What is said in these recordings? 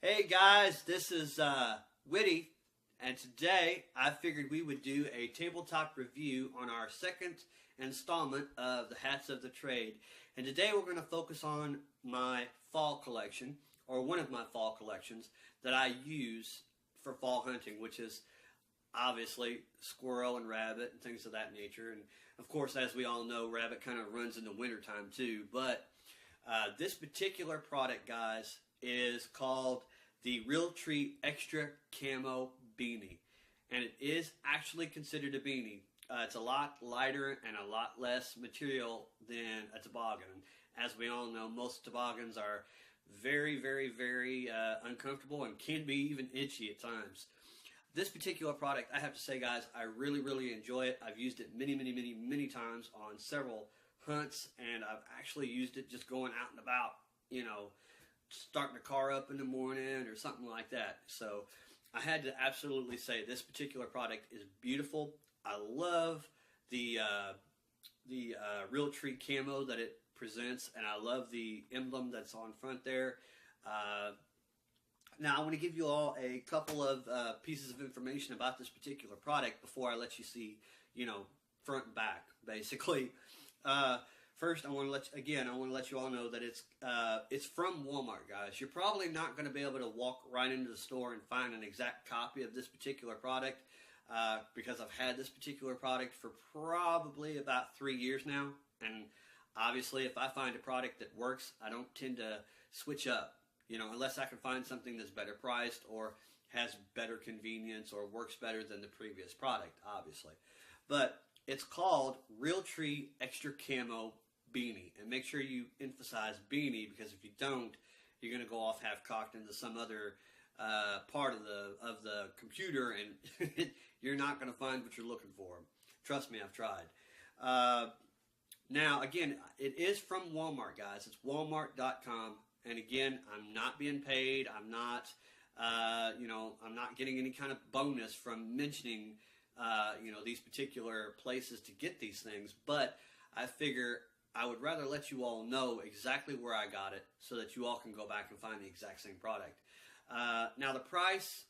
Hey guys, this is Witty, and today I figured we would do a tabletop review on our second installment of the Hats of the Trade. And today we're going to focus on my fall collection, or one of my fall collections, that I use for fall hunting, which is obviously squirrel and rabbit and things of that nature. And of course, as we all know, rabbit kind of runs in the wintertime too. But this particular product, guys, is called the Realtree Extra Camo Beanie, and it is actually considered a beanie. It's a lot lighter and a lot less material than a toboggan. As we all know, most toboggans are very, very, very uncomfortable and can be even itchy at times. This particular product, I have to say, guys, I really, really enjoy it. I've used it many, many, many, many times on several hunts, and I've actually used it just going out and about, starting a car up in the morning or something like that. So I had to absolutely say this particular product is beautiful. I love the Realtree camo that it presents, and I love the emblem that's on front there. Now I want to give you all a couple of pieces of information about this particular product before I let you see, front and back, basically. First, I want to let you all know that it's from Walmart, guys. You're probably not going to be able to walk right into the store and find an exact copy of this particular product because I've had this particular product for probably about 3 years now. And obviously, if I find a product that works, I don't tend to switch up, unless I can find something that's better priced or has better convenience or works better than the previous product, obviously. But it's called Realtree Extra Camo Beanie, and make sure you emphasize beanie, because if you don't, you're going to go off half-cocked into some other part of the computer, and you're not going to find what you're looking for. Trust me, I've tried. Now, again, it is from Walmart, guys. It's walmart.com, and again, I'm not being paid. I'm not, I'm not getting any kind of bonus from mentioning, these particular places to get these things, but I figure I would rather let you all know exactly where I got it so that you all can go back and find the exact same product. Now the price,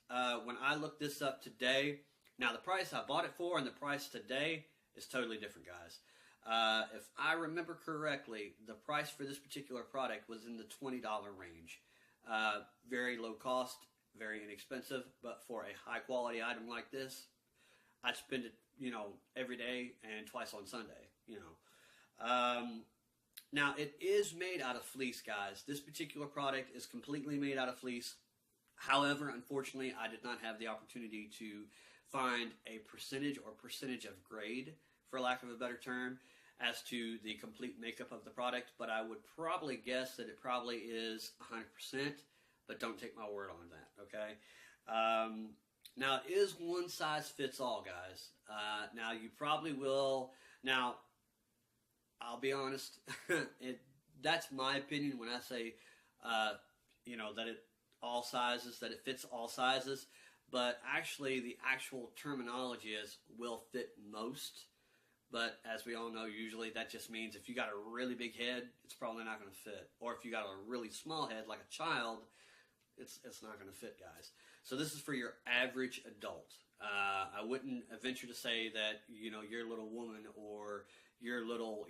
when I looked this up today, now the price I bought it for and the price today is totally different, guys. If I remember correctly, the price for this particular product was in the $20 range. Very low cost, very inexpensive, but for a high quality item like this, I'd spend it, every day and twice on Sunday, Now, it is made out of fleece, guys. This particular product is completely made out of fleece. However, unfortunately, I did not have the opportunity to find a percentage of grade, for lack of a better term, as to the complete makeup of the product. But I would probably guess that it probably is 100%, but don't take my word on that, okay? Now, it is one size fits all, guys. Now, you probably will. Now, I'll be honest. That's my opinion when I say, that it fits all sizes. But actually, the actual terminology is will fit most. But as we all know, usually that just means if you got a really big head, it's probably not going to fit. Or if you got a really small head, like a child, it's not going to fit, guys. So this is for your average adult. I wouldn't venture to say that, your little woman or your little,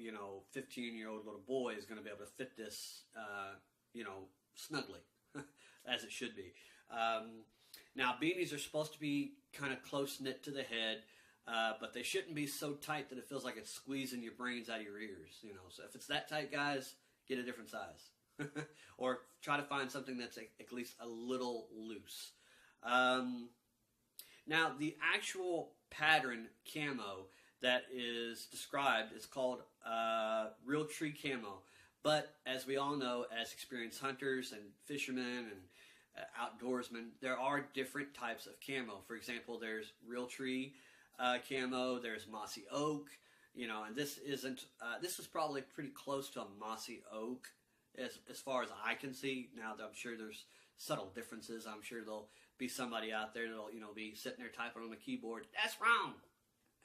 15-year-old little boy is going to be able to fit this, snugly, as it should be. Now, beanies are supposed to be kind of close-knit to the head, but they shouldn't be so tight that it feels like it's squeezing your brains out of your ears, So if it's that tight, guys, get a different size. Or try to find something that's at least a little loose. Now, the actual pattern camo that is described is called Realtree camo. But as we all know, as experienced hunters and fishermen and outdoorsmen, there are different types of camo. For example, there's Realtree camo, there's mossy oak, and this isn't. This is probably pretty close to a mossy oak as far as I can see. Now, I'm sure there's subtle differences. I'm sure there'll be somebody out there that'll, be sitting there typing on the keyboard. That's wrong.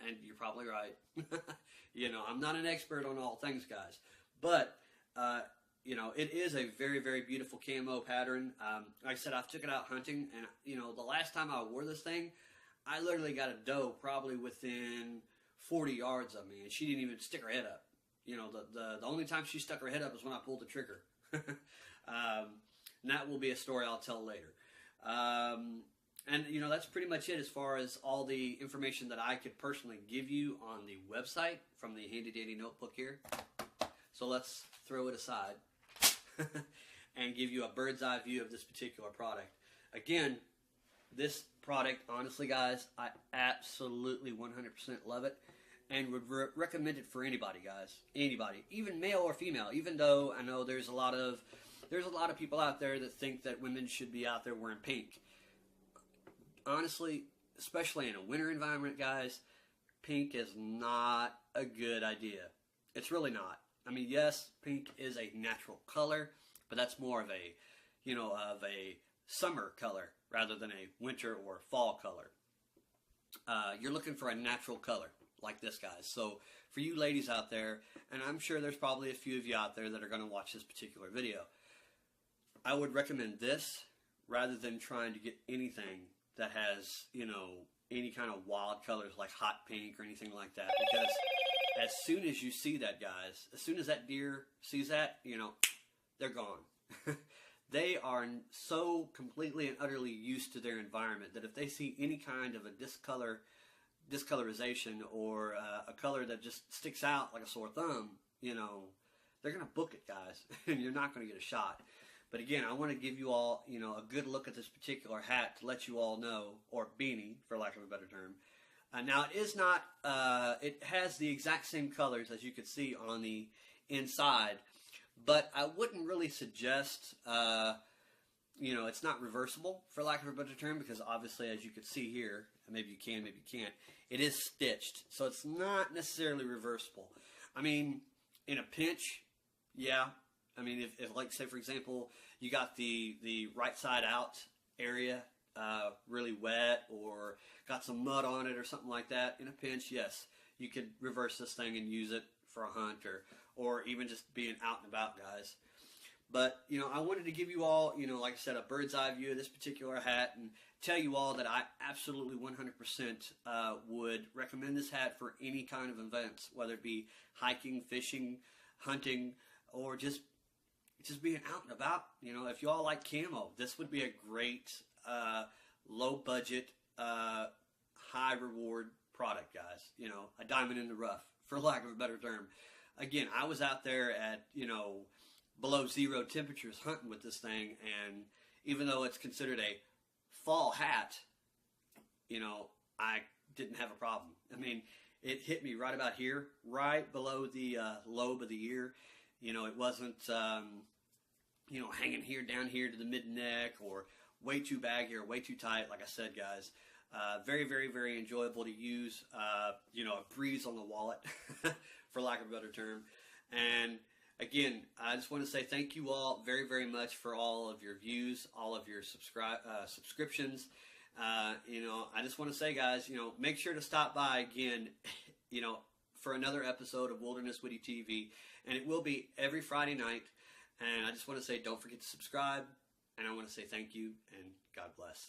And you're probably right. I'm not an expert on all things, guys. But you know, it is a very, very beautiful camo pattern. Like I said, I took it out hunting, and, you know, the last time I wore this thing, I literally got a doe probably within 40 yards of me, and she didn't even stick her head up. You know, the only time she stuck her head up is when I pulled the trigger. And that will be a story I'll tell later. And, you know, that's pretty much it as far as all the information that I could personally give you on the website from the handy dandy notebook here. So let's throw it aside and give you a bird's eye view of this particular product. Again, this product, honestly, guys, I absolutely 100% love it and would recommend it for anybody, guys. Anybody, even male or female. Even though I know there's a lot of people out there that think that women should be out there wearing pink. Honestly, especially in a winter environment, guys, pink is not a good idea. It's really not. I mean, yes, pink is a natural color, but that's more of a, you know, of a summer color rather than a winter or fall color. You're looking for a natural color like this, guys. So for you ladies out there, and I'm sure there's probably a few of you out there that are going to watch this particular video, I would recommend this rather than trying to get anything that has, you know, any kind of wild colors like hot pink or anything like that. Because as soon as you see that, guys, as soon as that deer sees that, you know, they're gone. They are so completely and utterly used to their environment that if they see any kind of a discolorization or a color that just sticks out like a sore thumb, you know, they're going to book it, guys, and you're not going to get a shot. But again, I want to give you all, you know, a good look at this particular hat to let you all know, or beanie, for lack of a better term. Now, it is not, it has the exact same colors as you can see on the inside, but I wouldn't really suggest, you know, it's not reversible, for lack of a better term, because obviously, as you can see here, maybe you can, maybe you can't, it is stitched, so it's not necessarily reversible. I mean, in a pinch, yeah. I mean, if like, say, for example, you got the right side out area really wet or got some mud on it or something like that, in a pinch, yes, you could reverse this thing and use it for a hunt or even just being out and about, guys. But, you know, I wanted to give you all, you know, like I said, a bird's eye view of this particular hat and tell you all that I absolutely 100% would recommend this hat for any kind of events, whether it be hiking, fishing, hunting, or just being out and about. You know, if you all like camo, this would be a great low budget, high reward product, guys. You know, a diamond in the rough, for lack of a better term. Again, I was out there at, you know, below zero temperatures hunting with this thing, and even though it's considered a fall hat, you know, I didn't have a problem. I mean, it hit me right about here, right below the lobe of the ear. You know, it wasn't, you know, hanging here, down here to the mid-neck, or way too baggy or way too tight, like I said, guys. Very, very, very enjoyable to use. You know, a breeze on the wallet, for lack of a better term. And again, I just want to say thank you all very, very much for all of your views, all of your subscriptions. You know, I just want to say, guys, you know, make sure to stop by again, you know, for another episode of Wilderness Woody TV, and it will be every Friday night. And I just want to say, don't forget to subscribe, and I want to say thank you, and God bless.